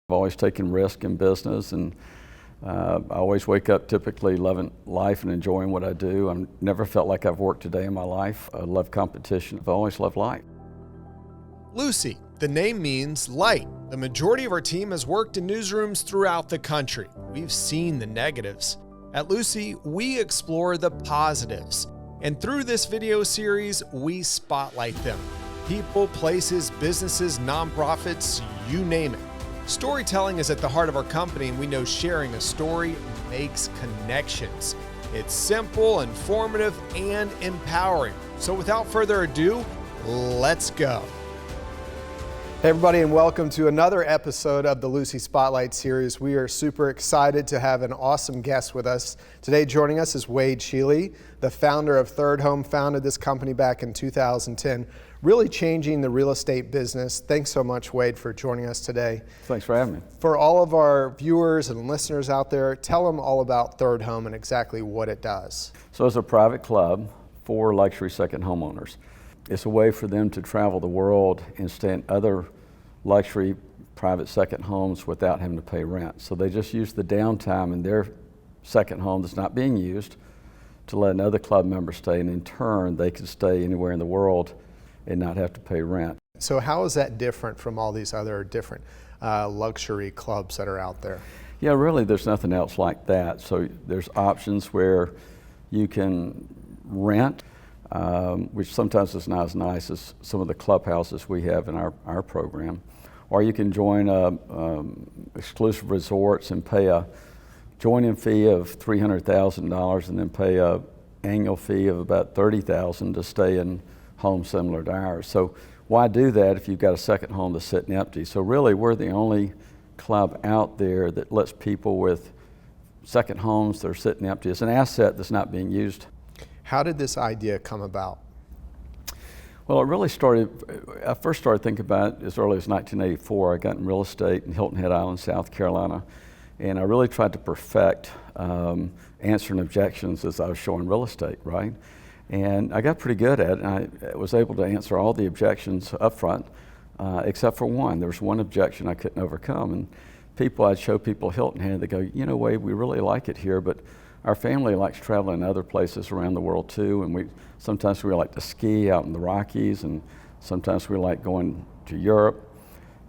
I've always taken risk in business, and I always wake up typically loving life and enjoying what I do. I've never felt like I've worked a day in my life. I love competition. I've always loved life. Lucie, the name means light. The majority of our team has worked in newsrooms throughout the country. We've seen the negatives. At Lucie, we explore the positives. And through this video series, we spotlight them. People, places, businesses, nonprofits, you name it. Storytelling is at the heart of our company, and we know sharing a story makes connections. It's simple, informative, and empowering. So without further ado, let's go. Hey everybody, and welcome to another episode of the Lucie Spotlight series. We are super excited to have an awesome guest with us. Today joining us is Wade Shealy, the founder of ThirdHome, founded this company back in 2010, really changing the real estate business. Thanks so much, Wade, for joining us today. Thanks for having me. For all of our viewers and listeners out there, tell them all about ThirdHome and exactly what it does. So it's a private club for luxury second homeowners. It's a way for them to travel the world and stay in other luxury private second homes without having to pay rent. So they just use the downtime in their second home that's not being used to let another club member stay, and in turn they can stay anywhere in the world and not have to pay rent. So how is that different from all these other different luxury clubs that are out there? Yeah, really there's nothing else like that. So there's options where you can rent, which sometimes is not as nice as some of the clubhouses we have in our program. Or you can join exclusive resorts and pay a joining fee of $300,000 and then pay a annual fee of about $30,000 to stay in homes similar to ours. So why do that if you've got a second home that's sitting empty? So really we're the only club out there that lets people with second homes that are sitting empty. It's an asset that's not being used. How did this idea come about? Well, it really started, I first started thinking about it as early as 1984. I got in real estate in Hilton Head Island, South Carolina, and I really tried to perfect answering objections as I was showing real estate, right? And I got pretty good at it, and I was able to answer all the objections up front, except for one. There was one objection I couldn't overcome, and I'd show people Hilton Head, they go, you know, Wade, we really like it here, but our family likes traveling other places around the world too, and sometimes we like to ski out in the Rockies, and sometimes we like going to Europe.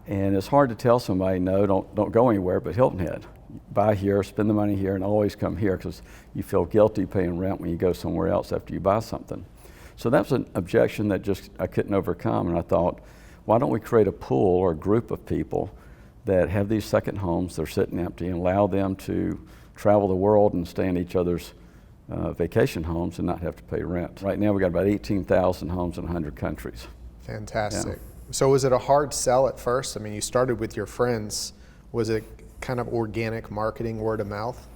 And it's hard to tell somebody, no, don't go anywhere but Hilton Head. Buy here, spend the money here, and always come here, because you feel guilty paying rent when you go somewhere else after you buy something. So that's an objection that just I couldn't overcome, and I thought, why don't we create a pool or a group of people that have these second homes, they're sitting empty, and allow them to travel the world and stay in each other's vacation homes and not have to pay rent. Right now we got about 18,000 homes in 100 countries. Fantastic. Yeah. So was it a hard sell at first? I mean, you started with your friends. Was it kind of organic marketing, word of mouth?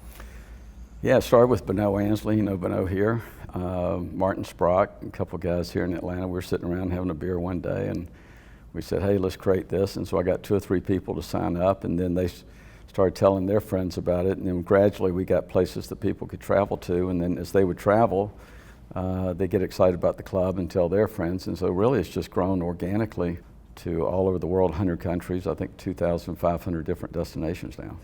Yeah, it started with Beno Ansley, you know Beno here, Martin Sprock, a couple guys here in Atlanta. We were sitting around having a beer one day, and we said, hey, let's create this. And so I got 2 or 3 people to sign up, and then they started telling their friends about it, and then gradually we got places that people could travel to, and then as they would travel, they get excited about the club and tell their friends, and so really it's just grown organically to all over the world, 100 countries, I think 2,500 different destinations now.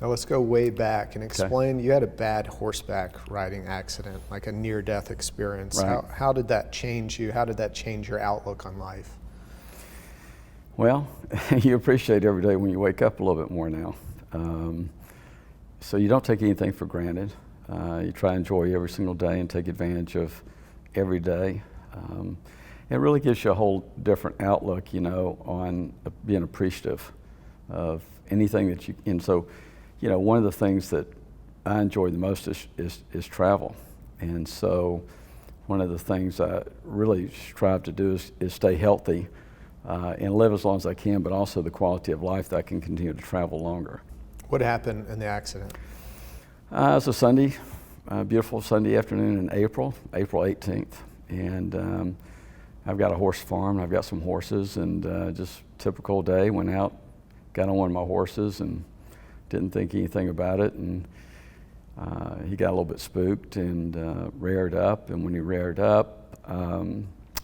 Now let's go way back and explain, You had a bad horseback riding accident, like a near-death experience. Right. How did that change you? How did that change your outlook on life? Well, you appreciate every day when you wake up a little bit more now. So you don't take anything for granted. You try to enjoy every single day and take advantage of every day. It really gives you a whole different outlook, you know, on being appreciative of anything that you, and so, you know, one of the things that I enjoy the most is travel. And so one of the things I really strive to do is stay healthy and live as long as I can, but also the quality of life that I can continue to travel longer. What happened in the accident? It was a Sunday, beautiful Sunday afternoon in April 18th. And I've got a horse farm, I've got some horses, and just typical day, went out, got on one of my horses and didn't think anything about it. And he got a little bit spooked and reared up, and when he reared up,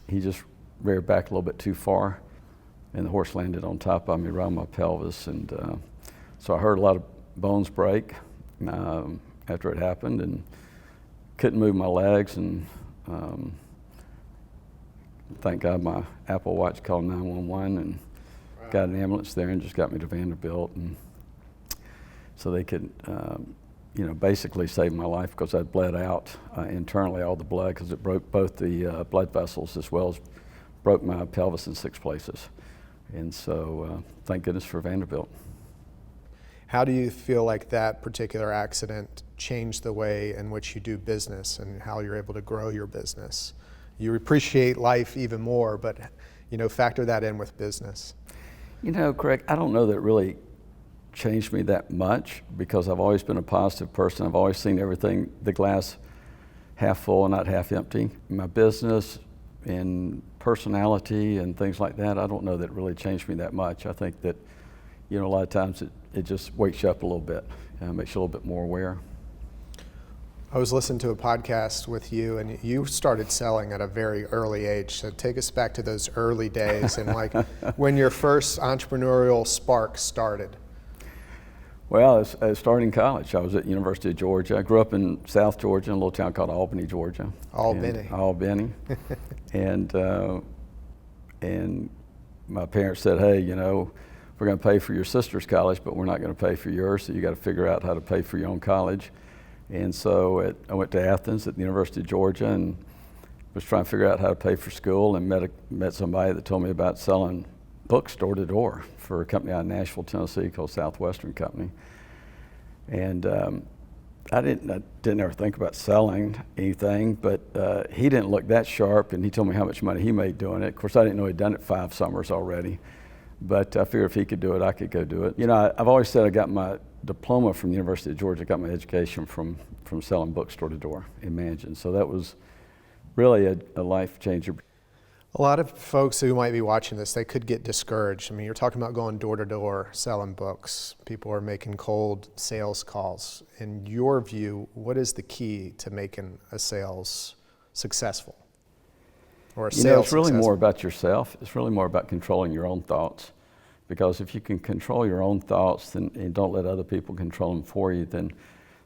he just reared back a little bit too far. and the horse landed on top of me around my pelvis, and so I heard a lot of bones break after it happened, and couldn't move my legs, and thank God my Apple Watch called 911 and got an ambulance there and just got me to Vanderbilt, and so they could basically save my life, because I'd bled out internally all the blood, because it broke both the blood vessels as well as broke my pelvis in 6 places. And so thank goodness for Vanderbilt. How do you feel like that particular accident changed the way in which you do business and how you're able to grow your business? You appreciate life even more, but factor that in with business. Craig, I don't know that it really changed me that much, because I've always been a positive person. I've always seen everything, the glass half full and not half empty. My business and personality and things like that, I don't know that it really changed me that much. I think that, a lot of times it just wakes you up a little bit, makes you a little bit more aware. I was listening to a podcast with you, and you started selling at a very early age. So take us back to those early days and like when your first entrepreneurial spark started. Well, I started in college. I was at University of Georgia. I grew up in South Georgia, in a little town called Albany, Georgia. Albany. And my parents said, hey, we're going to pay for your sister's college, but we're not going to pay for yours, so you got to figure out how to pay for your own college. And so I went to Athens at the University of Georgia and was trying to figure out how to pay for school, and met somebody that told me about selling books door to door for a company out in Nashville, Tennessee called Southwestern Company. And I didn't ever think about selling anything, but he didn't look that sharp, and he told me how much money he made doing it. Of course, I didn't know he'd done it 5 summers already, but I figured if he could do it, I could go do it. I've always said I got my diploma from the University of Georgia. I got my education from selling books door to door in managing. So that was really a life changer. A lot of folks who might be watching this, they could get discouraged. I mean, you're talking about going door to door, selling books. People are making cold sales calls. In your view, what is the key to making a sales successful? Or a sales it's really successful? more about yourself. It's really more about controlling your own thoughts. Because if you can control your own thoughts and don't let other people control them for you, then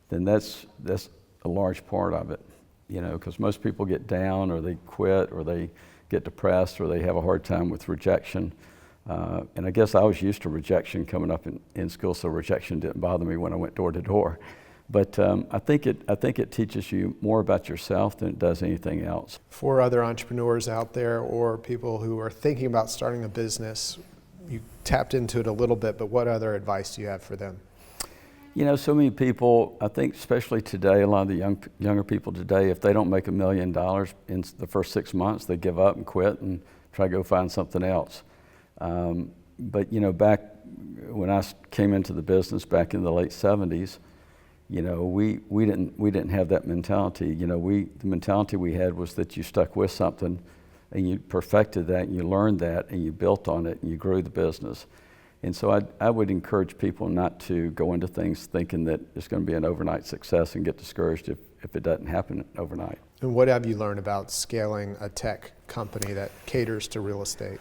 that's a large part of it. Because most people get down, or they quit, or they get depressed, or they have a hard time with rejection. And I guess I was used to rejection coming up in school, so rejection didn't bother me when I went door to door. But I think it teaches you more about yourself than it does anything else. For other entrepreneurs out there, or people who are thinking about starting a business, you tapped into it a little bit, but what other advice do you have for them? So many people, I think especially today, a lot of the younger people today, if they don't make $1 million in the first 6 months, they give up and quit and try to go find something else. But back when I came into the business back in the late 70s, we didn't have that mentality. The mentality we had was that you stuck with something and you perfected that, and you learned that, and you built on it, and you grew the business. And so I would encourage people not to go into things thinking that it's going to be an overnight success and get discouraged if it doesn't happen overnight. And what have you learned about scaling a tech company that caters to real estate?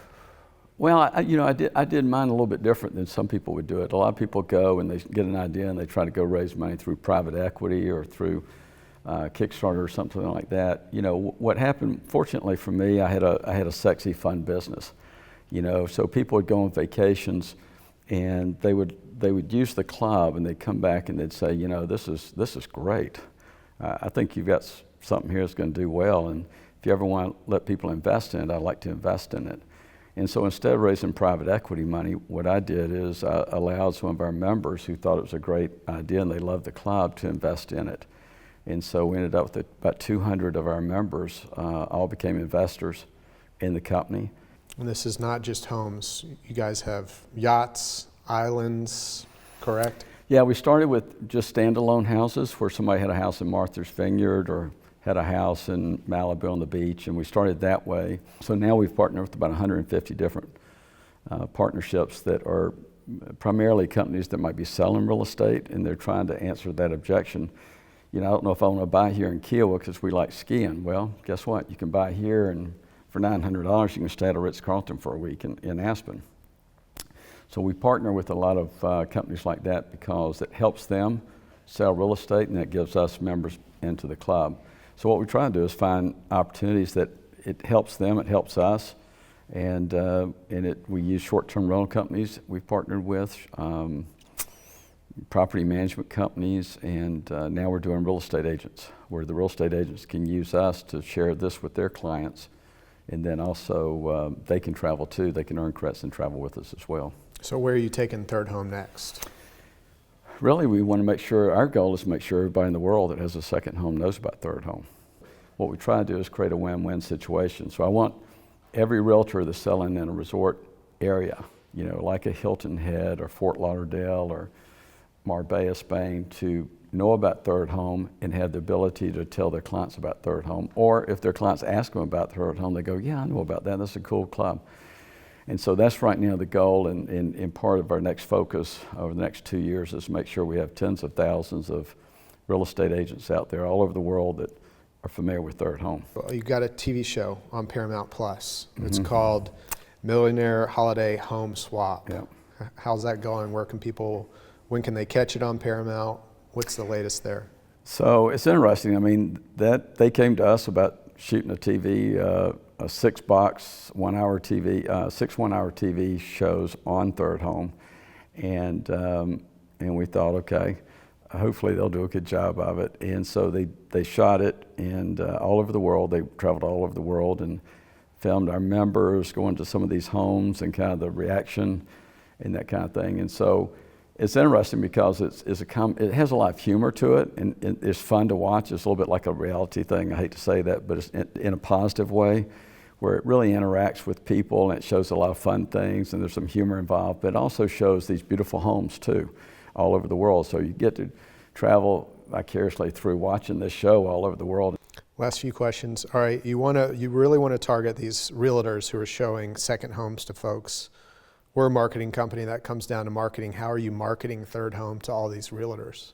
Well, I did mine a little bit different than some people would do it. A lot of people go and they get an idea and they try to go raise money through private equity or through Kickstarter or something like that. What happened, fortunately for me, I had a sexy, fun business. So people would go on vacations and they would use the club, and they'd come back and they'd say, this is great. I think you've got something here that's going to do well, and if you ever want to let people invest in it, I'd like to invest in it. And so instead of raising private equity money, what I did is I allowed some of our members who thought it was a great idea and they loved the club to invest in it. And so we ended up with about 200 of our members all became investors in the company. And this is not just homes. You guys have yachts, islands, correct? Yeah, we started with just standalone houses where somebody had a house in Martha's Vineyard or had a house in Malibu on the beach, and we started that way. So now we've partnered with about 150 different partnerships that are primarily companies that might be selling real estate, and they're trying to answer that objection. I don't know if I want to buy here in Kiowa because we like skiing. Well, guess what? You can buy here, and for $900 you can stay at a Ritz-Carlton for a week in Aspen. So we partner with a lot of companies like that because it helps them sell real estate, and that gives us members into the club. So what we try to do is find opportunities that it helps them, it helps us, and we use short-term rental companies we've partnered with, property management companies, and now we're doing real estate agents, where the real estate agents can use us to share this with their clients, and then also they can travel too. They can earn credits and travel with us as well. So where are you taking ThirdHome next? Really, we want to make sure, our goal is to make sure everybody in the world that has a second home knows about ThirdHome. What we try to do is create a win-win situation. So I want every realtor that's selling in a resort area, you know, like a Hilton Head or Fort Lauderdale or Marbella, Spain, to know about ThirdHome and have the ability to tell their clients about ThirdHome. Or if their clients ask them about ThirdHome, they go, yeah, I know about that. That's a cool club. And so that's right now the goal, and part of our next focus over the next 2 years is to make sure we have tens of thousands of real estate agents out there all over the world that are familiar with ThirdHome. Well, you've got a TV show on Paramount Plus. It's called Millionaire Holiday Home Swap. Yeah. How's that going? When can they catch it on Paramount? What's the latest there? So it's interesting. I mean, that they came to us about shooting a TV, a 6-box, 1-hour TV, 6 1-hour TV shows on ThirdHome, and we thought, okay, hopefully they'll do a good job of it. And so they shot it, and all over the world. They traveled all over the world and filmed our members going to some of these homes and kind of the reaction and that kind of thing. And so it's interesting because it has a lot of humor to it, and it's fun to watch. It's a little bit like a reality thing. I hate to say that, but it's in a positive way, where it really interacts with people, and it shows a lot of fun things, and there's some humor involved, but it also shows these beautiful homes too, all over the world. So you get to travel vicariously through watching this show all over the world. Last few questions. All right, you really want to target these realtors who are showing second homes to folks. We're a marketing company. That comes down to marketing. How are you marketing ThirdHome to all these realtors?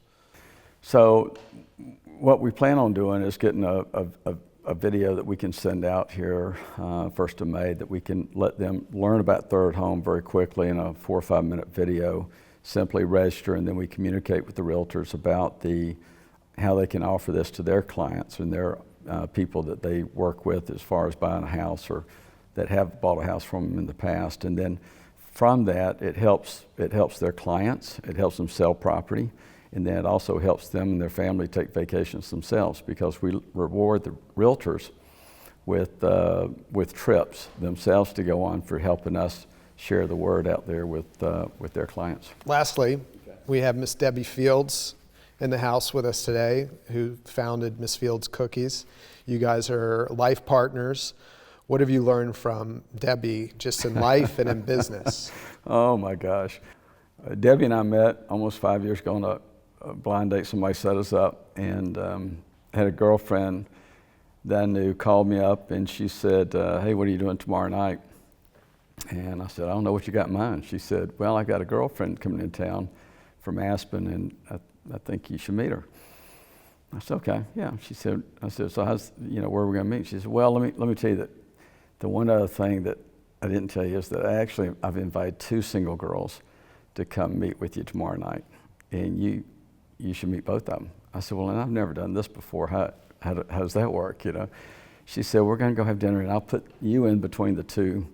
So what we plan on doing is getting a video that we can send out here 1st of May, that we can let them learn about ThirdHome very quickly in a 4 or 5 minute video, simply register, and then we communicate with the realtors about how they can offer this to their clients and their people that they work with as far as buying a house or that have bought a house from them in the past. And then from that, it helps their clients, it helps them sell property, and then it also helps them and their family take vacations themselves, because we reward the realtors with trips themselves to go on for helping us share the word out there with their clients. Lastly, we have Miss Debbie Fields in the house with us today, who founded Miss Fields Cookies. You guys are life partners. What have you learned from Debbie, just in life and in business? Oh my gosh. Debbie and I met almost 5 years ago on a blind date. Somebody set us up, and had a girlfriend that I knew called me up, and she said, hey, what are you doing tomorrow night? And I said, I don't know what you got in mind. She said, well, I got a girlfriend coming in town from Aspen, and I think you should meet her. I said, okay, yeah. I said, so where are we gonna meet? She said, well, let me tell you that the one other thing that I didn't tell you is that I've invited 2 single girls to come meet with you tomorrow night, and you should meet both of them. I said, well, and I've never done this before. How does that work, you know? She said, we're gonna go have dinner, and I'll put you in between the two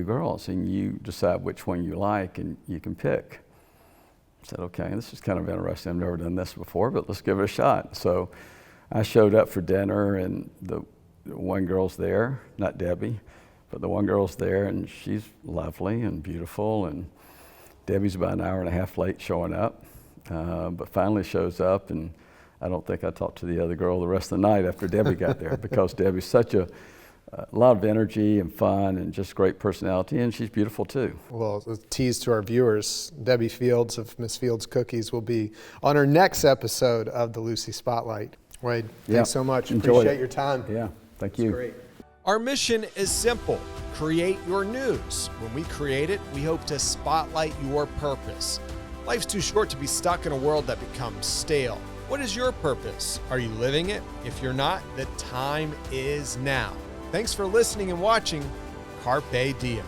girls, and you decide which one you like, and you can pick. I said, okay, this is kind of interesting. I've never done this before, but let's give it a shot. So I showed up for dinner, and the one girl's there, not Debbie, but the one girl's there, and she's lovely and beautiful, and Debbie's about an hour and a half late showing up, but finally shows up, and I don't think I talked to the other girl the rest of the night after Debbie got there, because Debbie's such a lot of energy and fun and just great personality, and she's beautiful too. Well, a tease to our viewers, Debbie Fields of Miss Fields Cookies will be on our next episode of the Lucie Spotlight. Wade, thanks so much. Appreciate your time. Yeah, thank you. Great. Our mission is simple: create your news. When we create it, we hope to spotlight your purpose. Life's too short to be stuck in a world that becomes stale. What is your purpose? Are you living it? If you're not, the time is now. Thanks for listening and watching. Carpe Diem.